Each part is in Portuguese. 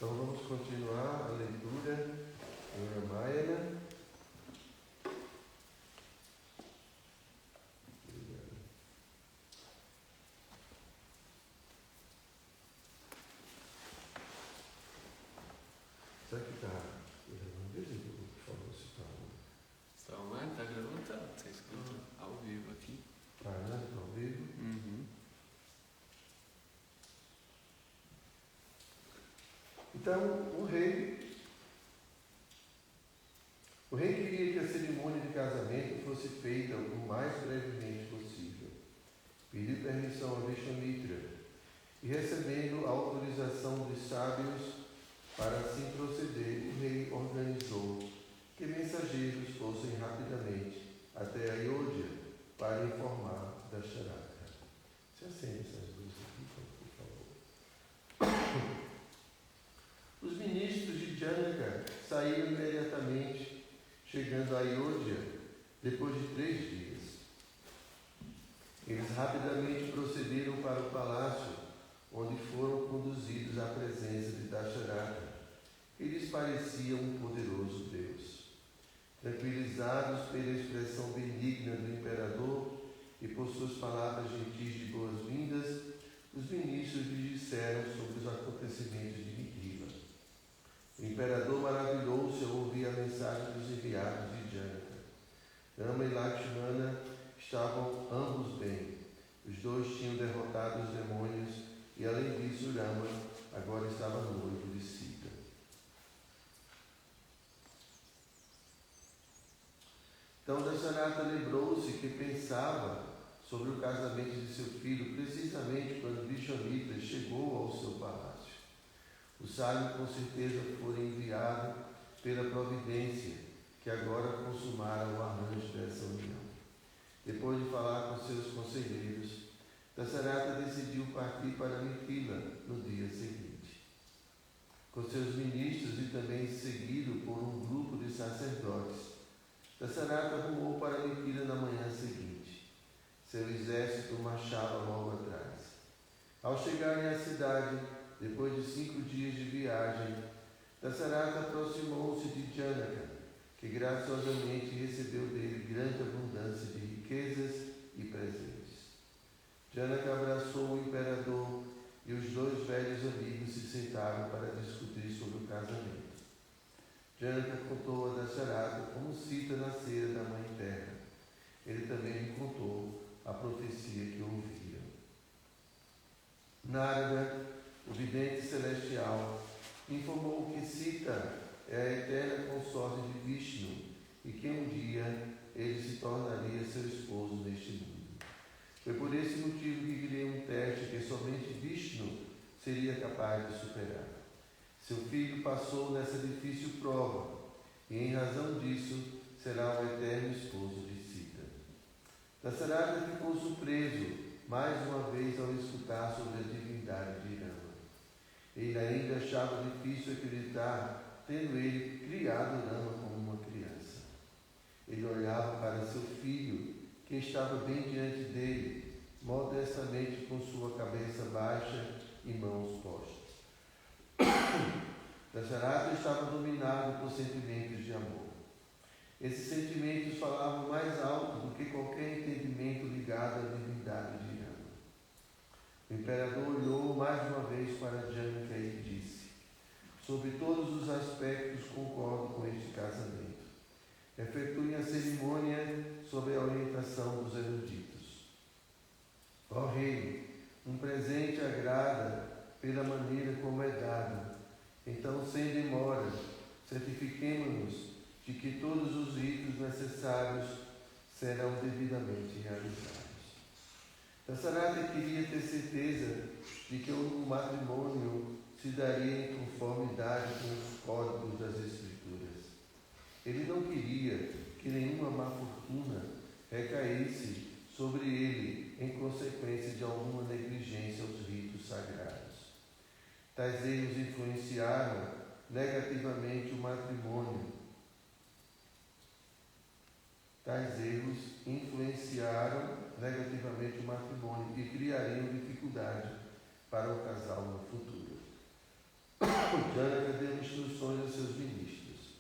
Então vamos continuar a leitura em Ramayana. Será que está gravando mesmo? Por favor, se está. Está online? Está gravando? Está escrito ao vivo aqui. Está, né? Está ao vivo. Uhum. Então, o rei queria que a cerimônia de casamento fosse feita o mais brevemente possível. Pediu permissão a Vishwamitra e, recebendo a autorização dos sábios para assim proceder, o rei organizou que mensageiros fossem rapidamente até Ayodhya para informar Dasharatha. Se acende essas luzes aqui, por favor. Os ministros de Janaka saíram imediatamente, chegando a Ayodhya depois de 3 dias. Eles rapidamente procederam para o palácio, onde foram conduzidos à presença de Dasharatha, que lhes parecia um poderoso Deus. Tranquilizados pela expressão benigna do imperador e por suas palavras gentis de boas-vindas, os ministros lhe disseram sobre os acontecimentos de Migrila. O imperador maravilhou-se ao ouvir a mensagem dos enviados de Janaka. Rama e Lakshmana estavam ambos bem. Os dois tinham derrotado os demônios e, além disso, Rama agora estava noivo de Sita. Então Dasharatha lembrou-se que pensava sobre o casamento de seu filho precisamente quando Vishwamitra chegou ao seu palácio. O sábio com certeza fora enviado pela providência, que agora consumara o arranjo dessa união. Depois de falar com seus conselheiros, Dasharatha decidiu partir para Mithila no dia seguinte. Com seus ministros e também seguido por um grupo de sacerdotes, Dasharatha rumou para Mithila na manhã seguinte. Seu exército marchava logo atrás. Ao chegarem à cidade, depois de 5 dias de viagem, Dasharatha aproximou-se de Janaka, que graciosamente recebeu dele grande abundância de riquezas e presentes. Janaka abraçou o imperador e os 2 velhos amigos se sentaram para discutir sobre o casamento. Janaka contou a Dasharatha como Sita nascera da Mãe Terra. Ele também lhe contou a profecia que ouvira. Narada, o vidente celestial, informou que Sita é a eterna consorte de Vishnu e que um dia ele se tornaria seu esposo neste mundo. Foi por esse motivo que criei um teste que somente Vishnu seria capaz de superar. Seu filho passou nessa difícil prova e, em razão disso, será o eterno esposo de Sita. Dasharatha ficou surpreso mais uma vez ao escutar sobre a divindade de Rama. Ele ainda achava difícil acreditar, tendo ele criado Rama como uma criança. Ele olhava para seu filho, que estava bem diante dele, modestamente com sua cabeça baixa e mãos postas. Dasharatha estava dominado por sentimentos de amor. Esses sentimentos falavam mais alto do que qualquer entendimento ligado à divindade de Rama. O imperador olhou mais uma vez para Janaka e disse: sobre todos os aspectos concordo com este casamento. Efetuem a cerimônia sob a orientação dos eruditos. Ó rei, um presente agrada pela maneira como é dado. Então, sem demora, certifiquemo-nos de que todos os ritos necessários serão devidamente realizados. Dasharatha queria ter certeza de que o matrimônio se daria em conformidade com os códigos das Escrituras. Ele não queria que nenhuma má fortuna recaísse sobre ele em consequência de alguma negligência aos ritos sagrados. Tais erros influenciaram negativamente o matrimônio. E criariam dificuldade para o casal no futuro. Janaka deu instruções a seus ministros,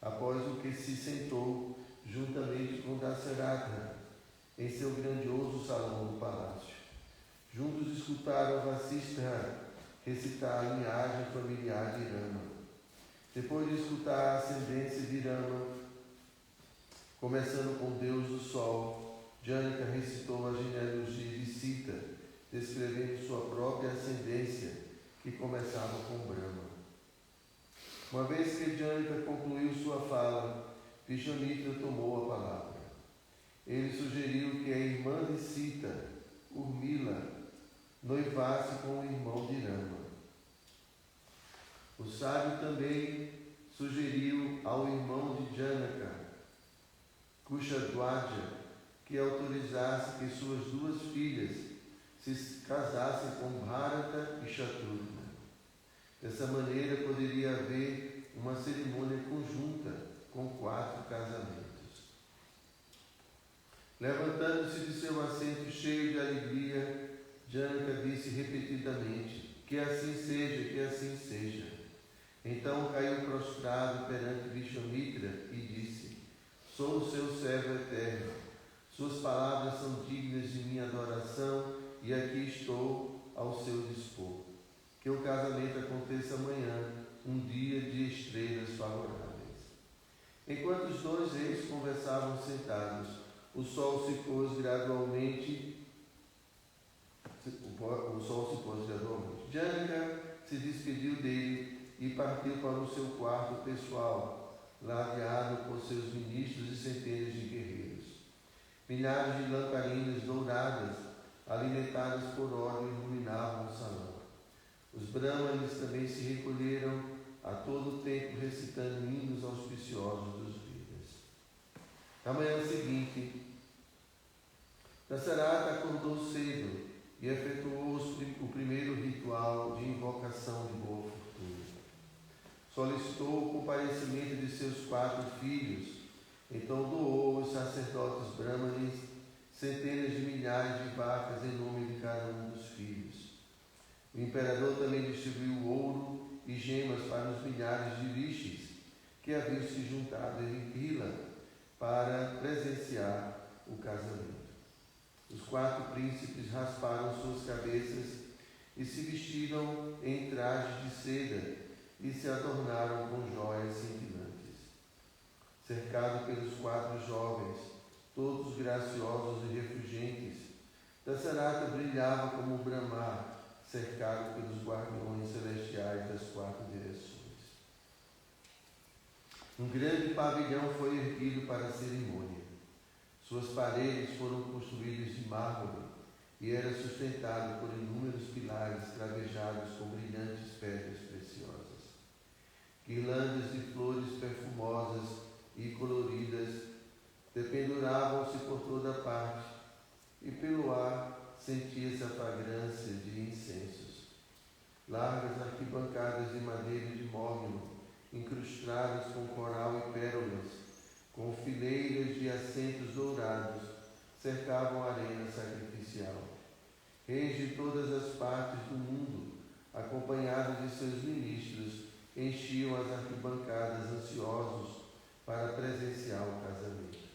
após o que se sentou juntamente com Dasaratha em seu grandioso salão do palácio. Juntos escutaram Vasishtha recitar a linhagem familiar de Rama. Depois de escutar a ascendência de Rama, começando com Deus do Sol, Janaka recitou a genealogia de Sita, descrevendo sua própria ascendência, que começava com Brahma. Uma vez que Janaka concluiu sua fala, Vishwamitra tomou a palavra. Ele sugeriu que a irmã de Sita, Urmila, noivasse com o irmão de Rama. O sábio também sugeriu ao irmão de Janaka, Kushadwaja, que autorizasse que suas duas filhas se casassem com Bharata e Shatrugna. Dessa maneira poderia haver uma cerimônia conjunta com 4 casamentos. Levantando-se de seu assento cheio de alegria, Janaka disse repetidamente: que assim seja, que assim seja. Então caiu prostrado perante Vishwamitra e disse: sou o seu servo eterno. Suas palavras são dignas de minha adoração e aqui estou ao seu dispor. Que o casamento aconteça amanhã, um dia de estrelas favoráveis. Enquanto os 2 reis conversavam sentados, o sol se pôs gradualmente. Janaka se despediu dele e partiu para o seu quarto pessoal, ladeado por seus ministros e centenas de guerreiros. Milhares de lamparinas douradas, alimentadas por óleo, iluminavam o salão. Os brahmanes também se recolheram a todo o tempo recitando hinos auspiciosos dos Vedas. Na manhã seguinte, Dasaratha acordou cedo e efetuou o primeiro ritual de invocação de boa fortuna. Solicitou o comparecimento de seus 4 filhos, então doou aos sacerdotes brahmanes centenas de milhares de vacas em nome de cada um dos filhos. O imperador também distribuiu ouro e gemas para os milhares de rishis que haviam se juntado em Pila para presenciar o casamento. Os 4 príncipes rasparam suas cabeças e se vestiram em trajes de seda e se adornaram com joias cintilantes. Cercado pelos 4 jovens, todos graciosos e refulgentes, Dasaratha brilhava como Brahma, cercado pelos guardiões celestiais das 4 direções. Um grande pavilhão foi erguido para a cerimônia. Suas paredes foram construídas de mármore e era sustentado por inúmeros pilares cravejados com brilhantes pedras preciosas. Guirlandas de flores perfumosas e coloridas dependuravam-se por toda parte, e pelo ar sentia-se a fragrância de incensos. Largas arquibancadas de madeira de mogno, incrustadas com coral e pérolas, com fileiras de assentos dourados, cercavam a arena sacrificial. Reis de todas as partes do mundo, acompanhados de seus ministros, enchiam as arquibancadas ansiosos para presenciar o casamento.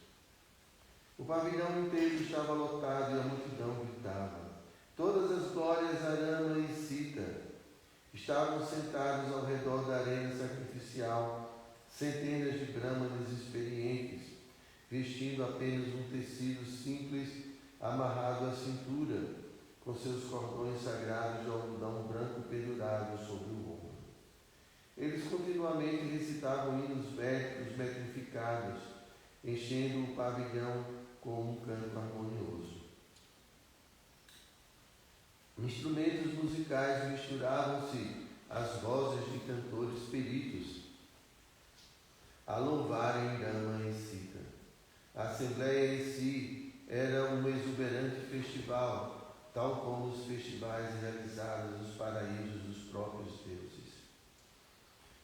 O pavilhão inteiro estava lotado e a multidão gritava. Todas as glórias a Rama e Sita estavam sentados ao redor da arena sacrificial, centenas de brahmanes experientes, vestindo apenas um tecido simples amarrado à cintura, com seus cordões sagrados de algodão branco pendurados sobre o ombro. Eles continuamente recitavam hinos védicos metrificados, enchendo o pavilhão com um canto harmonioso. Instrumentos musicais misturavam-se às vozes de cantores peritos a louvarem Rama e Sita. A assembleia em si era um exuberante festival, tal como os festivais realizados nos paraísos dos próprios deuses.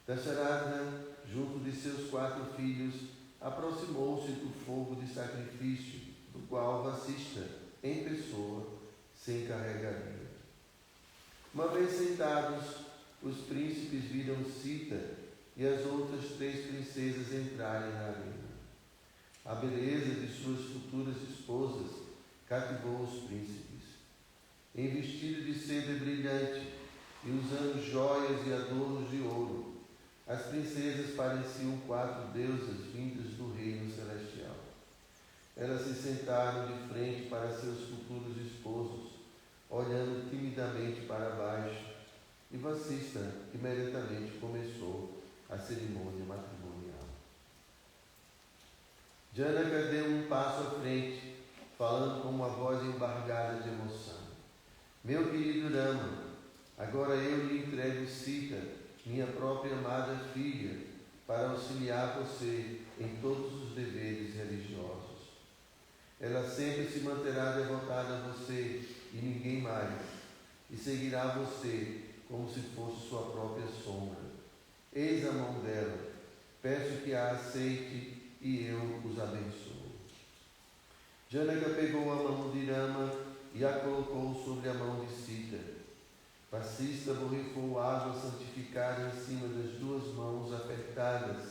Dasaratha, junto de seus 4 filhos, aproximou-se do fogo de sacrifício, do qual Vasishtha, em pessoa, se encarregaria. Uma vez sentados, os príncipes viram Sita e as outras 3 princesas entrarem na arena. A beleza de suas futuras esposas cativou os príncipes. Em vestido de seda brilhante e usando joias e adornos de ouro, as princesas pareciam 4 deusas vindas do reino celestial. Elas se sentaram de frente para seus futuros esposos, olhando timidamente para baixo, e Vasista imediatamente começou a cerimônia matrimonial. Janaka deu um passo à frente, falando com uma voz embargada de emoção. Meu querido Rama, agora eu lhe entrego Sita, minha própria amada filha, para auxiliar você em todos os deveres religiosos. Ela sempre se manterá devotada a você e ninguém mais, e seguirá você como se fosse sua própria sombra. Eis a mão dela, peço que a aceite e eu os abençoo. Janaka pegou a mão de Rama e a colocou sobre a mão de Sita. Vasista borrifou água santificada em cima das 2 mãos apertadas,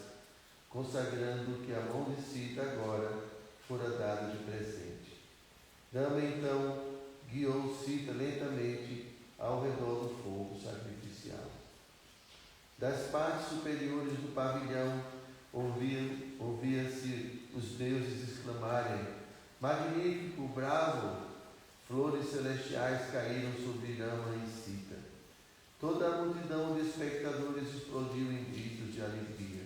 consagrando que a mão de Sita agora fora dada de presente. Rama então guiou Sita lentamente ao redor do fogo sacrificial. Das partes superiores do pavilhão ouvia-se os deuses exclamarem: magnífico, bravo! Flores celestiais caíram sobre Rama e Sita. Toda a multidão de espectadores explodiu em gritos de alegria.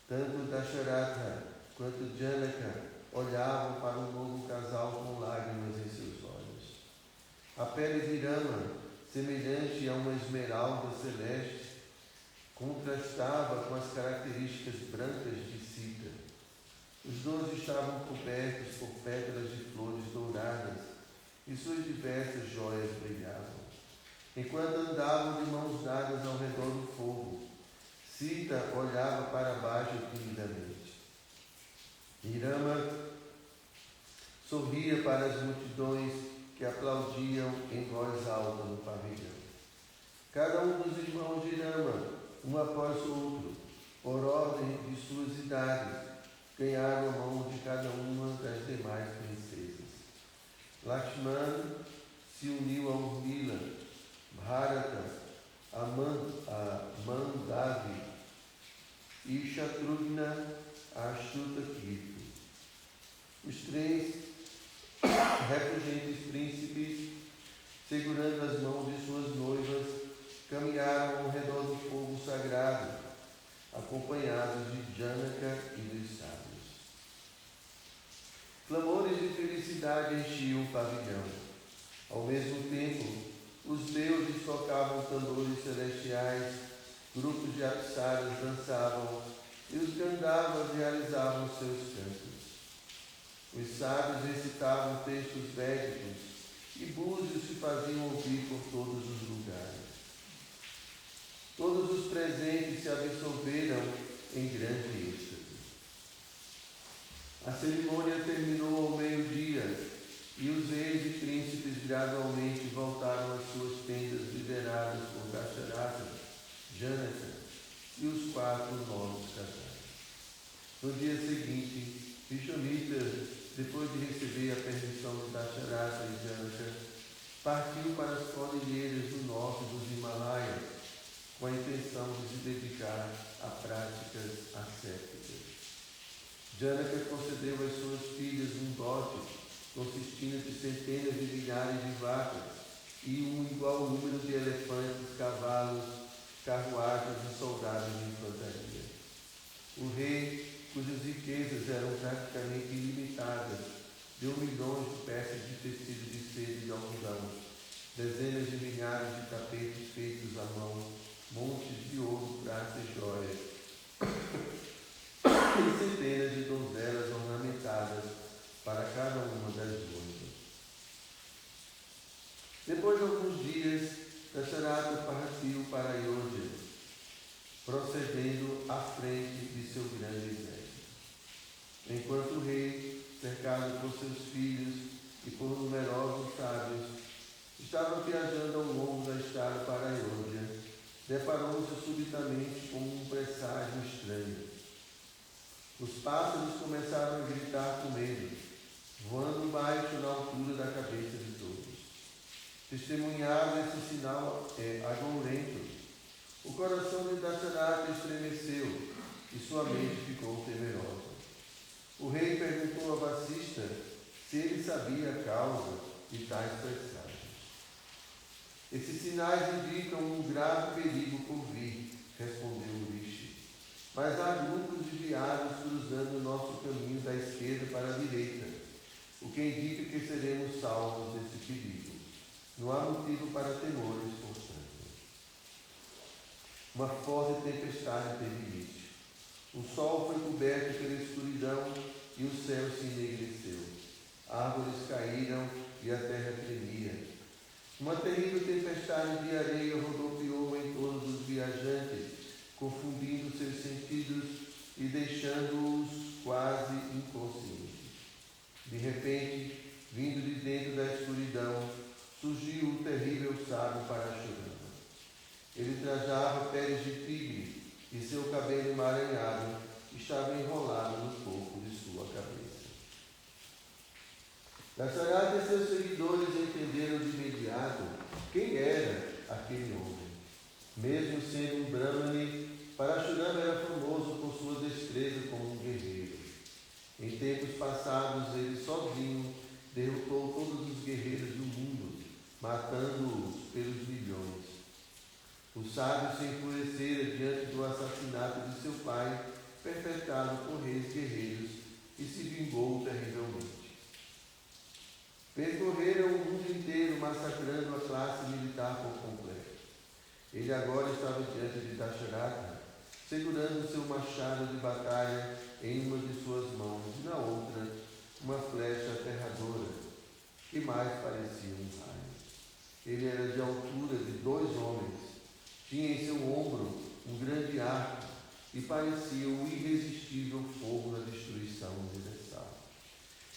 Tanto Dasharatha quanto Janaka olhavam para o novo casal com lágrimas em seus olhos. A pele de Rama, semelhante a uma esmeralda celeste, contrastava com as características brancas de Sita. Os 2 estavam cobertos por pétalas de flores douradas e suas diversas joias brilhavam. Enquanto andavam de mãos dadas ao redor do fogo, Sita olhava para baixo timidamente. E Rama sorria para as multidões que aplaudiam em voz alta no pavilhão. Cada um dos irmãos de Rama, um após o outro, por ordem de suas idades, ganharam a mão de cada uma das demais princesas. Lakshmana se uniu a Urmila, Bharata a Mandavi e Shatrughna a Ashrutakirti. Os 3 refugentes príncipes, segurando as mãos de suas noivas, caminharam ao redor do fogo sagrado, acompanhados de Janaka e dos sábios. Clamores de felicidade enchiam o pavilhão. Ao mesmo tempo, os deuses tocavam tambores celestiais, grupos de apsaras dançavam e os Gandharvas realizavam seus cantos. Os sábios recitavam textos védicos e búzios se faziam ouvir por todos os lugares. Todos os presentes se absolveram em grande êxtase. A cerimônia terminou ao meio-dia e os reis e príncipes gradualmente voltaram às suas tendas lideradas por Dasharatha, Janaka e os 4 novos casais. No dia seguinte, Vishwamitra, depois de receber a permissão de Dasharatha e Janaka, partiu para as cordilheiras do norte dos Himalaias, com a intenção de se dedicar a práticas ascéticas. Janaka concedeu às suas filhas um dote consistindo de centenas de milhares de vacas e um igual número de elefantes, cavalos, carruagens e soldados de infantaria. O rei, cujas riquezas eram praticamente ilimitadas, deu milhões de peças de tecido de seda e de algodão, dezenas de milhares de tapetes feitos à mão, montes de ouro, prata e joias, e centenas de donzelas ornamentadas para cada uma das noivas. Depois de alguns dias, Dasharatha partiu para Ayodhya, procedendo à frente de seu grande exército. Enquanto o rei, cercado por seus filhos e por numerosos sábios, estava viajando ao longo da estrada para Ayodhya, deparou-se subitamente com um presságio estranho. Os pássaros começaram a gritar com medo, voando baixo na altura da cabeça de todos. Testemunhado esse sinal agourento, o coração de Dasharata estremeceu e sua mente ficou temerosa. O rei perguntou a Vasista se ele sabia a causa de tais presságios. Esses sinais indicam um grave perigo por vir, respondeu o Rishi. Mas há grupos de viados cruzando o nosso caminho da esquerda para a direita, o que indica que seremos salvos desse perigo. Não há motivo para temores, portanto. Uma forte tempestade teve início. O sol foi coberto pela escuridão e o céu se enegreceu. Árvores caíram e a terra tremia. Uma terrível tempestade de areia rodopiou em torno dos viajantes, confundindo seus sentidos e deixando-os quase inconscientes. De repente, vindo de dentro da escuridão, surgiu o terrível sábio Parashurama. Ele trajava peles de tigre e seu cabelo emaranhado estava enrolado no topo de sua cabeça. Dasharata e seus seguidores entenderam de imediato quem era aquele homem. Mesmo sendo um Brahmane, Parashurama era famoso por sua destreza como um guerreiro. Em tempos passados, ele sozinho derrotou todos os guerreiros do mundo, matando-os pelos milhões. O sábio se enfurecera diante do assassinato de seu pai, perpetrado por reis guerreiros, e se vingou terrivelmente. Percorreram o mundo inteiro, massacrando a classe militar por completo. Ele agora estava diante de Dasharata, segurando seu machado de batalha em uma de suas mãos e na outra uma flecha aterradora, que mais parecia um raio. Ele era de altura de 2 homens, tinha em seu ombro um grande arco e parecia o irresistível fogo da destruição universal.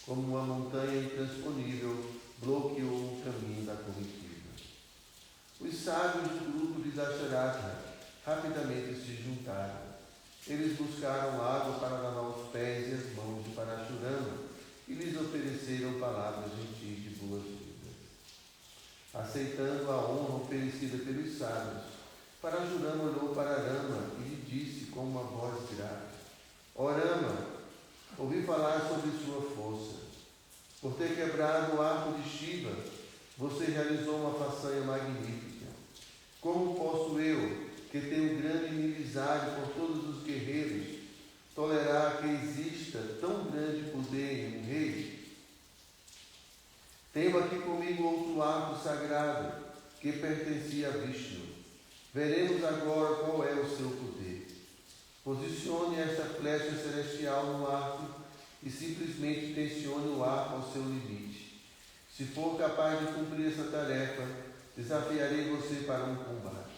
Como uma montanha intransponível, bloqueou o caminho da comitiva. Os sábios do grupo de Dasharata rapidamente se juntaram. Eles buscaram água para lavar os pés e as mãos de Parashurama e lhes ofereceram palavras gentis de boas-vindas. Aceitando a honra oferecida pelos sábios, Parashurama olhou para Rama e lhe disse com uma voz grave: Ó Rama, ouvi falar sobre sua força. Por ter quebrado o arco de Shiva, você realizou uma façanha magnífica. Como posso eu, que tenho grande inimizade por todos os guerreiros, tolerar que exista tão grande poder em um rei? Tenho aqui comigo outro arco sagrado, que pertencia a Vishnu. Veremos agora qual é o seu poder. Posicione esta flecha celestial no arco e simplesmente tensione o arco ao seu limite. Se for capaz de cumprir essa tarefa, desafiarei você para um combate.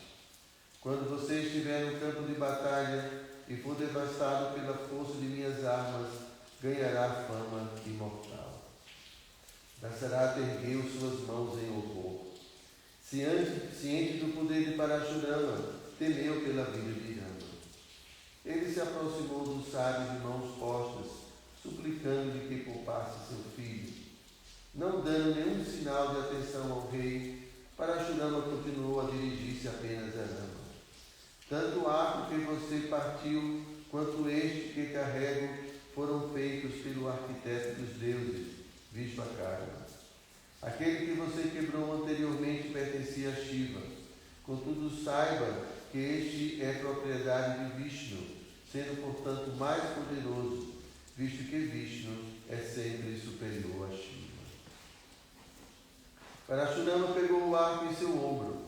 Quando você estiver no campo de batalha e for devastado pela força de minhas armas, ganhará fama imortal. Dasharata ergueu suas mãos em horror. Ciente do poder de Parashurama, temeu pela vida de Rama. Ele se aproximou do sábio de mãos postas, suplicando-lhe que poupasse seu filho. Não dando nenhum sinal de atenção ao rei, Parashurama continuou a dirigir-se apenas a Rama. Tanto o arco que você partiu, quanto este que carrego, foram feitos pelo arquiteto dos deuses, Vishvakarma. Aquele que você quebrou anteriormente pertencia a Shiva. Contudo, saiba que este é propriedade de Vishnu, sendo, portanto, mais poderoso, visto que Vishnu é sempre superior a Shiva. Parashurama pegou o arco em seu ombro.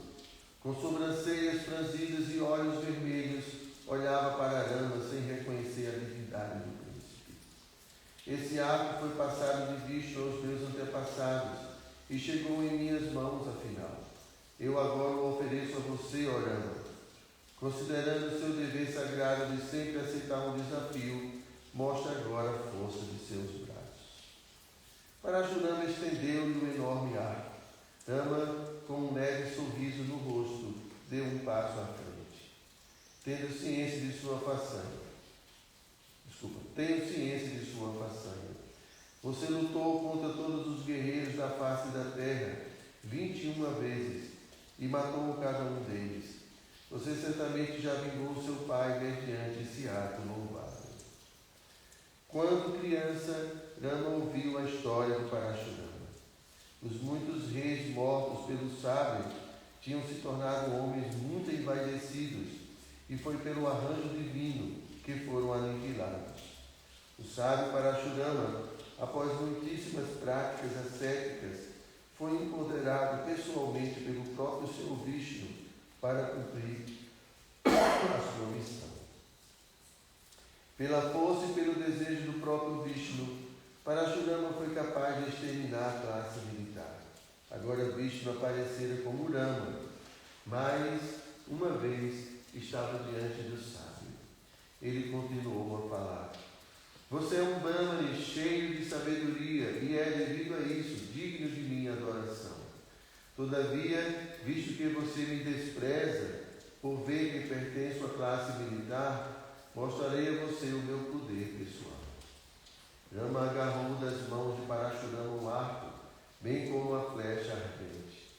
Com sobrancelhas franzidas e olhos vermelhos, olhava para Rama sem reconhecer a divindade do príncipe. Esse arco foi passado de Vishnu aos meus antepassados e chegou em minhas mãos, afinal. Eu agora o ofereço a você, ó Rama. Considerando seu dever sagrado de sempre aceitar um desafio, mostre agora a força de seus braços. Parashurama estendeu-lhe um enorme arco. Rama, com um leve sorriso no rosto, deu um passo à frente. tenho ciência de sua façanha. Você lutou contra todos os guerreiros da face da terra 21 vezes e matou cada um deles. Você certamente já vingou seu pai mediante esse ato louvável. Quando criança, Rama ouviu a história do Parashurama. Os muitos reis mortos pelos sábios tinham se tornado homens muito envaidecidos e foi pelo arranjo divino que foram aniquilados. O sábio Parashurama, após muitíssimas práticas ascéticas, foi empoderado pessoalmente pelo próprio Senhor Vishnu para cumprir a sua missão. Pela força e pelo desejo do próprio Vishnu, Parashurama foi capaz de exterminar a classe militar. Agora Vishnu aparecera como Rama, mas uma vez estava diante do sábio. Ele continuou a falar: você é um Brahmane cheio de sabedoria e é, devido a isso, digno de minha adoração. Todavia, visto que você me despreza por ver que pertenço à classe militar, mostrarei a você o meu poder pessoal. Rama agarrou das mãos de Parashurama o arco, bem como a flecha ardente.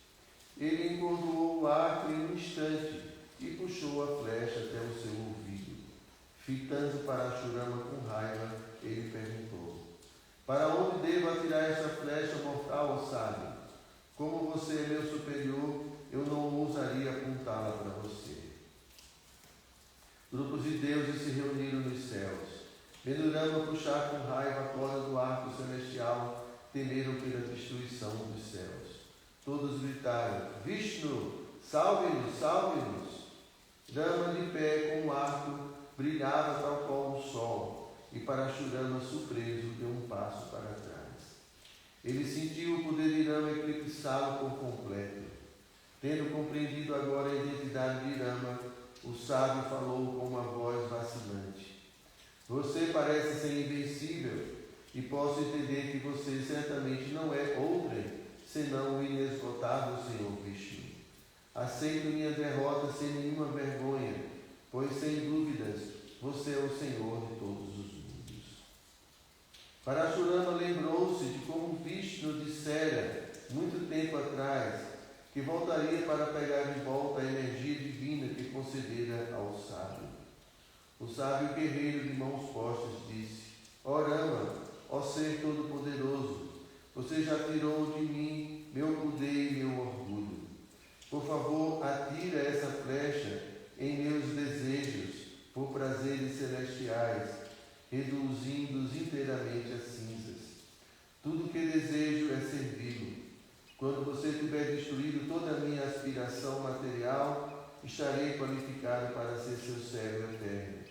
Ele encordoou o arco em um instante e puxou a flecha até o seu ouvido. Fitando Parashurama com raiva, ele perguntou: para onde devo atirar essa flecha mortal, ó sábio? Como você é meu superior, eu não ousaria apontá-la para você. Grupos de deuses se reuniram nos céus. Vendo Rama puxar com raiva a corda do arco celestial, temeram pela destruição dos céus. Todos gritaram: Vishnu, salve-nos, salve-nos! Rama de pé com o arco brilhava tal qual o sol, e Parashurama, surpreso, deu um passo para trás. Ele sentiu o poder de Rama eclipsá-lo por completo. Tendo compreendido agora a identidade de Rama, o sábio falou com uma voz vacilante: você parece ser invencível, e posso entender que você certamente não é outrem senão o inesgotável Senhor Vishnu. Aceito minha derrota sem nenhuma vergonha, pois sem dúvidas você é o Senhor de todos os mundos. Parashurama lembrou-se de como Vishnu dissera, muito tempo atrás, que voltaria para pegar de volta a energia divina que concedera ao sábio. O sábio guerreiro de mãos postas disse: ó Rama, ó ser todo-poderoso, você já tirou de mim meu poder e meu orgulho. Por favor, atira essa flecha em meus desejos por prazeres celestiais, reduzindo-os inteiramente a cinzas. Tudo que desejo é servi-lo. Quando você tiver destruído toda a minha aspiração material, estarei qualificado para ser seu servo eterno.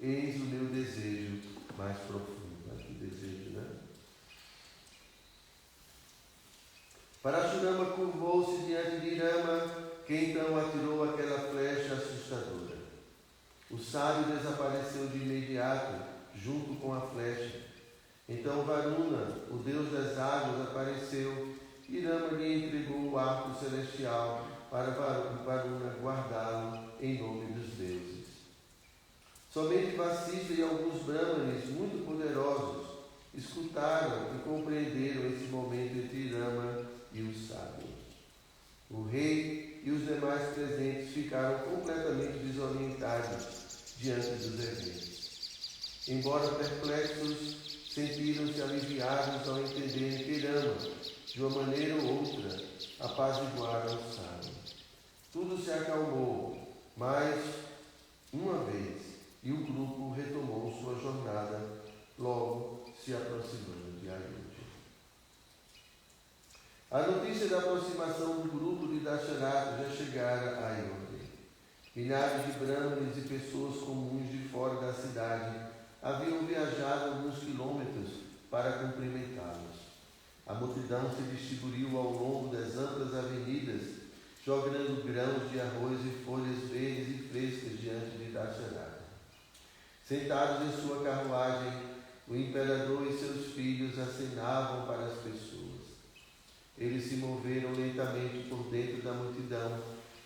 Eis o meu desejo mais profundo. Acho que desejo, né? Parashurama curvou-se diante de Rama, que então atirou aquela flecha assustadora. O sábio desapareceu de imediato, junto com a flecha. Então Varuna, o deus das águas, apareceu e Rama lhe entregou o arco celestial para Varuna guardá-lo em nome dos deuses. Somente Vasishtha e alguns brahmanes muito poderosos escutaram e compreenderam esse momento entre Rama e o sábio. O rei e os demais presentes ficaram completamente desorientados diante dos eventos. Embora perplexos, sentiram-se aliviados ao entenderem que Rama, de uma maneira ou outra, apaziguara o sábio. Tudo se acalmou, mas, uma vez, e o grupo retomou sua jornada, logo se aproximando de Ayodhya. A notícia da aproximação do grupo de Dasharatha já chegara a Ayodhya. Milhares de brahmanes e pessoas comuns de fora da cidade haviam viajado alguns quilômetros para cumprimentá-los. A multidão se distribuiu ao longo das amplas avenidas, jogando grãos de arroz e folhas verdes e frescas diante de Dasharatha. Sentados em sua carruagem, o imperador e seus filhos acenavam para as pessoas. Eles se moveram lentamente por dentro da multidão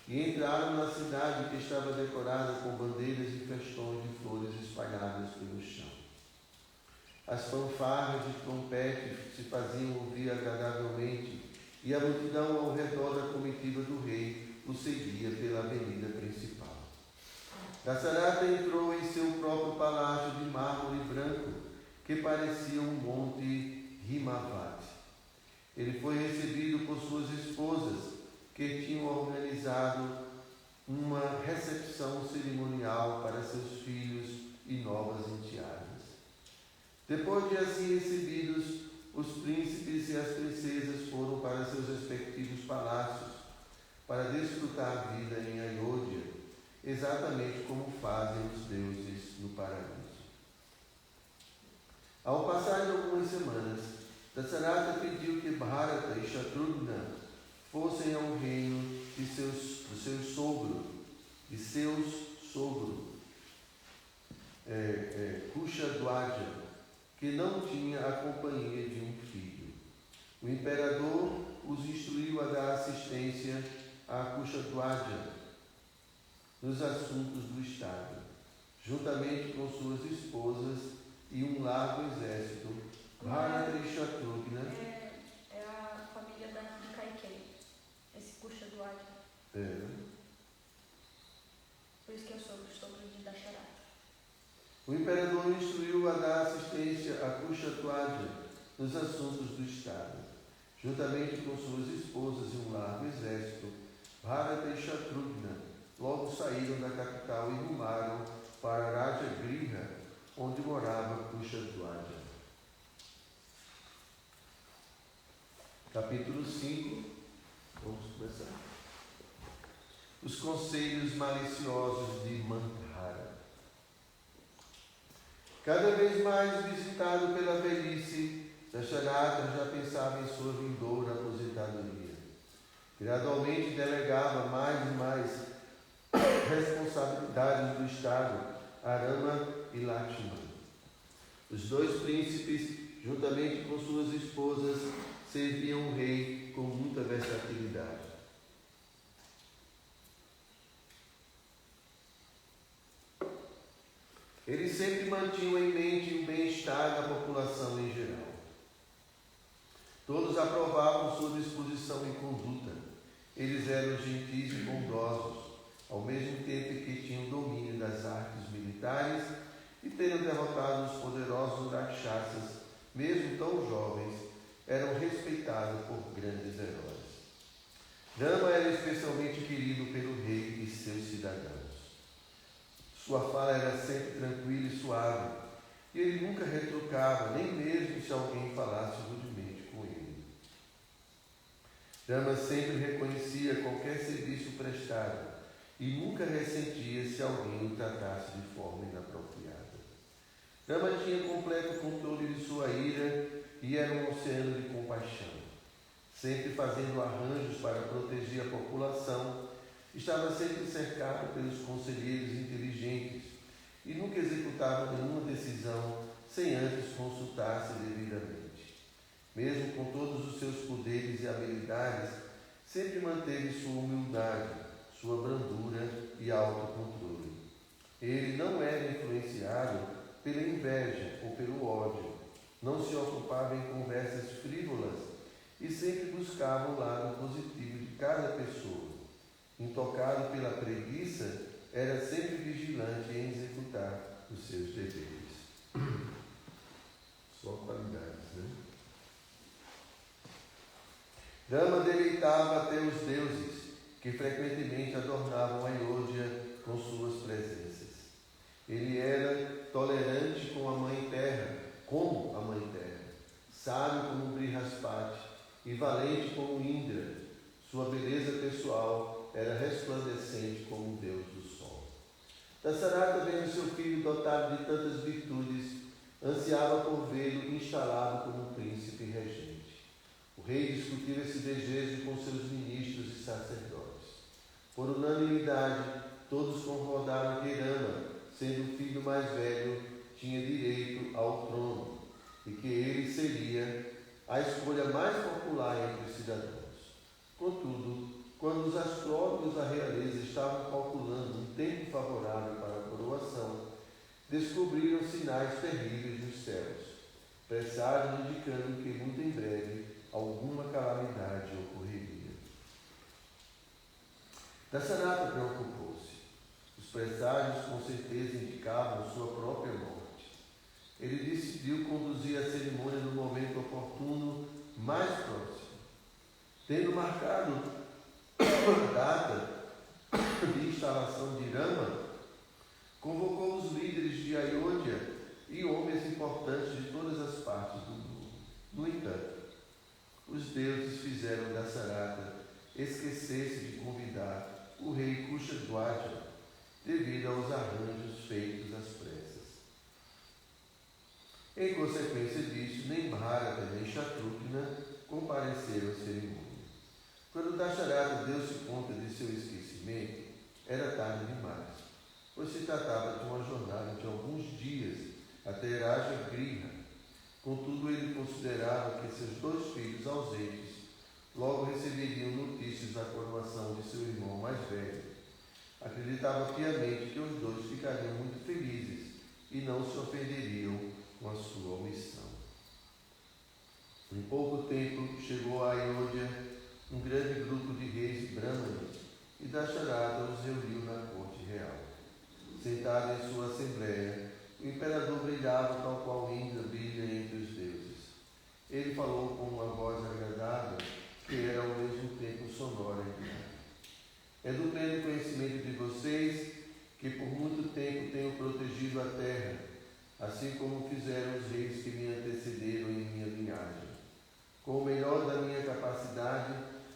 e entraram na cidade, que estava decorada com bandeiras e festões de flores espalhadas pelo chão. As fanfarras de trompete se faziam ouvir agradavelmente, e a multidão ao redor da comitiva do rei o seguia pela avenida principal. Dasarata entrou em seu próprio palácio de mármore branco, que parecia um monte Himavati. Ele foi recebido por suas esposas, que tinham organizado uma recepção cerimonial para seus filhos e novas enteadas. Depois de assim recebidos, os príncipes e as princesas foram para seus respectivos palácios, para desfrutar a vida em Ayodhya, exatamente como fazem os deuses no paraíso. Ao passar algumas semanas, Dasarata pediu que Bharata e Shatrughna fossem ao reino de seu sogro, Kushadwaja, que não tinha a companhia de um filho. O imperador os instruiu a dar assistência a Kushadwaja nos assuntos do Estado, juntamente com suas esposas e um largo exército. Bharata e Shatrughna. É a família de Kaikei, esse Kushadwaja. Por isso que eu sou de Dasharata. O imperador instruiu a dar assistência a Kushadwaja nos assuntos do Estado, juntamente com suas esposas e um largo exército. Bharata e Shatrughna logo saíram da capital e rumaram para Rajagriha, onde morava Kushadwaja. Capítulo 5. Vamos começar. Os conselhos maliciosos de Manthara. Cada vez mais visitado pela velhice, Dasharata já pensava em sua vindoura aposentadoria. Gradualmente delegava mais e mais responsabilidades do Estado a Rama e Lakshmana. Os dois príncipes, juntamente com suas esposas, serviam o rei com muita versatilidade. Eles sempre mantinham em mente o bem-estar da população em geral. Todos aprovavam sua disposição e conduta. Eles eram gentis e bondosos, ao mesmo tempo que tinham domínio das artes militares e, tendo derrotado os poderosos rakshasas, mesmo tão jovens, eram respeitados por grandes heróis. Rama era especialmente querido pelo rei e seus cidadãos. Sua fala era sempre tranquila e suave, e ele nunca retrucava, nem mesmo se alguém falasse rudemente com ele. Rama sempre reconhecia qualquer serviço prestado e nunca ressentia se alguém o tratasse de forma inapropriada. Rama tinha completo controle de sua ira e era um oceano de compaixão. Sempre fazendo arranjos para proteger a população, estava sempre cercado pelos conselheiros inteligentes e nunca executava nenhuma decisão sem antes consultar-se devidamente. Mesmo com todos os seus poderes e habilidades, sempre manteve sua humildade, sua brandura e autocontrole. Ele não era influenciado pela inveja ou pelo ódio, não se ocupava em conversas frívolas e sempre buscava o lado positivo de cada pessoa. Intocado pela preguiça, era sempre vigilante em executar os seus deveres. Só qualidades, né? Rama deleitava até os deuses, que frequentemente adornavam Ayodhya com suas presenças. Ele era tolerante com a Mãe Terra, sábio como Brihaspati e valente como Indra. Sua beleza pessoal era resplandecente como o Deus do Sol. Dasarata, vendo seu filho dotado de tantas virtudes, ansiava por vê-lo instalado como príncipe regente. O rei discutiu esse desejo com seus ministros e sacerdotes. Por unanimidade, todos concordaram que Rama, sendo o filho mais velho, tinha direito ao trono e que ele seria a escolha mais popular entre os cidadãos. Contudo, quando os astrólogos da realeza estavam calculando um tempo favorável para a coroação, descobriram sinais terríveis nos céus, presságios indicando que muito em breve alguma calamidade ocorreria. Dasharata preocupou-se. Os presságios com certeza indicavam sua própria morte. Ele decidiu conduzir a cerimônia no momento oportuno mais próximo. Tendo marcado a data de instalação de Rama, convocou os líderes de Ayodhya e homens importantes de todas as partes do mundo. No entanto, os deuses fizeram Dasharata esquecer-se de convidar o rei Kushadwaja devido aos arranjos feitos às pressas. Em consequência disso, nem Bharata nem Shatrughna compareceram à cerimônia. Quando Dasharata deu-se conta de seu esquecimento, era tarde demais, pois se tratava de uma jornada de alguns dias até Raja Griha. Contudo, ele considerava que seus 2 filhos ausentes logo receberiam notícias da coroação de seu irmão mais velho. Acreditava piamente que os 2 ficariam muito felizes e não se ofenderiam com a sua omissão. Em pouco tempo chegou a Ayodhya um grande grupo de reis brahmanes e Dasharata os reuniu na corte real. Sentado em sua assembleia, o imperador brilhava tal qual Indra brilha entre os deuses. Ele falou com uma voz agradável que era ao mesmo tempo sonora e grave. É do pleno conhecimento de vocês que por muito tempo tenho protegido a terra, assim como fizeram os reis que me antecederam em minha linhagem. Com o melhor da minha capacidade,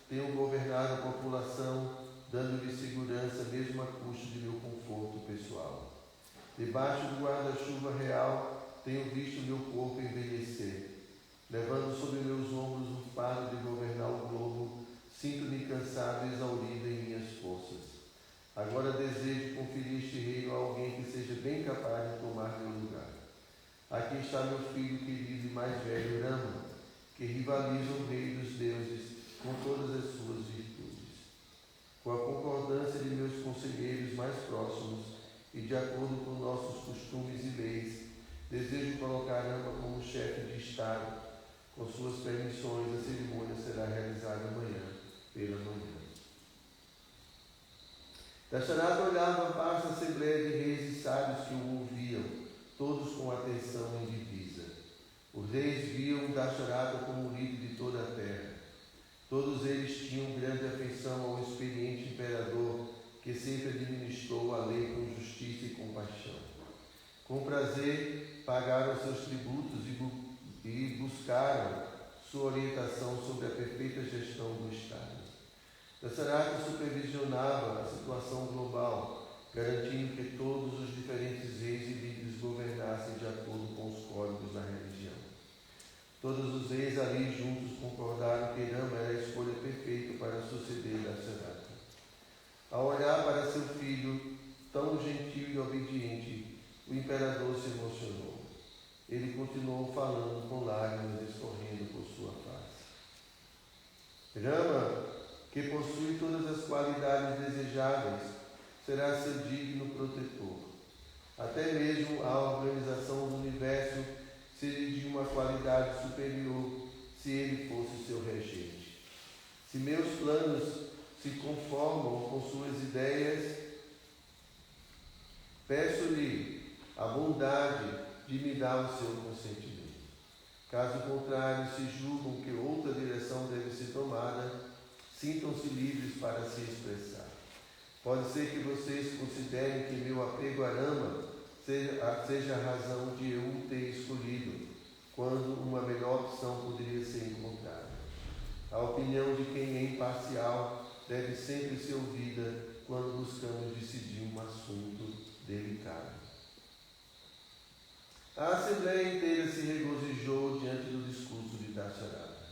tenho governado a população, dando-lhe segurança mesmo a custo de meu conforto pessoal. Debaixo do guarda-chuva real, tenho visto meu corpo envelhecer. Levando sobre meus ombros o fardo de governar o globo, sinto-me cansado e exaurido em minhas forças. Agora desejo conferir este reino a alguém que seja bem capaz de tomar meu lugar. Aqui está meu filho querido e mais velho, Rama, que rivaliza o rei dos deuses com todas as suas virtudes. Com a concordância de meus conselheiros mais próximos e de acordo com nossos costumes e leis, desejo colocar Rama como chefe de Estado. Com suas permissões, a cerimônia será realizada amanhã, pela manhã. Dasharata olhava a vasta assembleia de reis e sábios que o ouviam, todos com atenção indivisa. Os reis viam Dasharata como o líder de toda a terra. Todos eles tinham grande afeição ao experiente imperador, que sempre administrou a lei com justiça e compaixão. Com prazer, pagaram seus tributos e buscaram sua orientação sobre a perfeita gestão do Estado. Dasharata supervisionava a situação global, garantindo que todos os diferentes reis e líderes governassem de acordo com os códigos da religião. Todos os reis ali juntos concordaram que Rama era a escolha perfeita para suceder Dasharata. Ao olhar para seu filho, tão gentil e obediente, o imperador se emocionou. Ele continuou falando com lágrimas escorrendo por sua face. Rama, que possui todas as qualidades desejáveis, será seu digno protetor. Até mesmo a organização do universo seria de uma qualidade superior se ele fosse seu regente. Se meus planos se conformam com suas ideias, peço-lhe a bondade de me dar o seu consentimento. Caso contrário, se julgam que outra direção deve ser tomada, sintam-se livres para se expressar. Pode ser que vocês considerem que meu apego a Rama seja a razão de eu o ter escolhido, quando uma melhor opção poderia ser encontrada. A opinião de quem é imparcial deve sempre ser ouvida quando buscamos decidir um assunto delicado. A assembleia inteira se regozijou diante do discurso de Dasharata.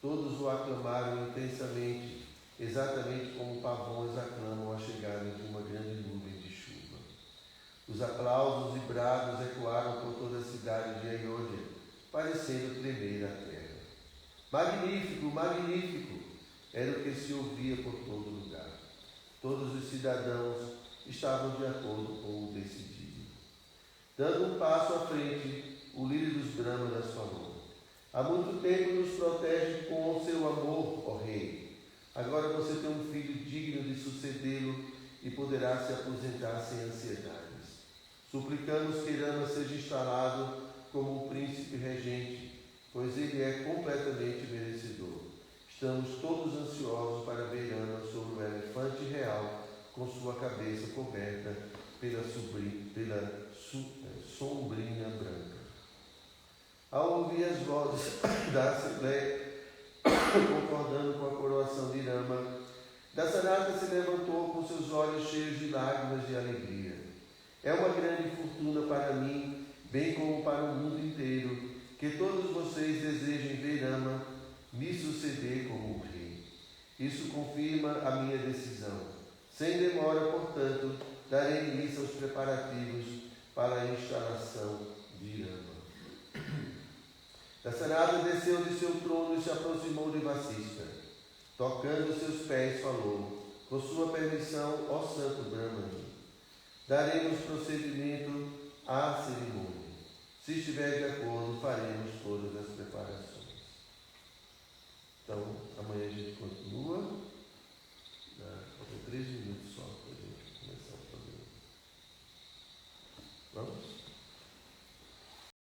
Todos o aclamaram intensamente, exatamente como pavões aclamam a chegada de uma grande nuvem de chuva. Os aplausos e brados ecoaram por toda a cidade de Ayodhya, parecendo tremer a terra. Magnífico, magnífico! era o que se ouvia por todo lugar. Todos os cidadãos estavam de acordo com o decidido. Dando um passo à frente, o líder dos Brahmanas falou: há muito tempo nos protege com o seu amor, ó rei. Agora você tem um filho digno de sucedê-lo e poderá se aposentar sem ansiedades. Suplicamos que Rama seja instalado como o príncipe regente, pois ele é completamente merecedor. Estamos todos ansiosos para ver Rama sobre o elefante real, com sua cabeça coberta pela sombrinha branca. Ao ouvir as vozes da Assembleia, concordando com a coroação de Rama, Dasanatha se levantou com seus olhos cheios de lágrimas de alegria. É uma grande fortuna para mim, bem como para o mundo inteiro, que todos vocês desejem ver Rama me suceder como rei. Isso confirma a minha decisão. Sem demora, portanto, darei início aos preparativos para a instalação de Rama. Dasanatha desceu de seu trono e se aproximou de Vasista. Tocando seus pés, falou: com sua permissão, ó santo Brahmani, daremos procedimento à cerimônia. Se estiver de acordo, faremos todas as preparações. Então, amanhã a gente continua.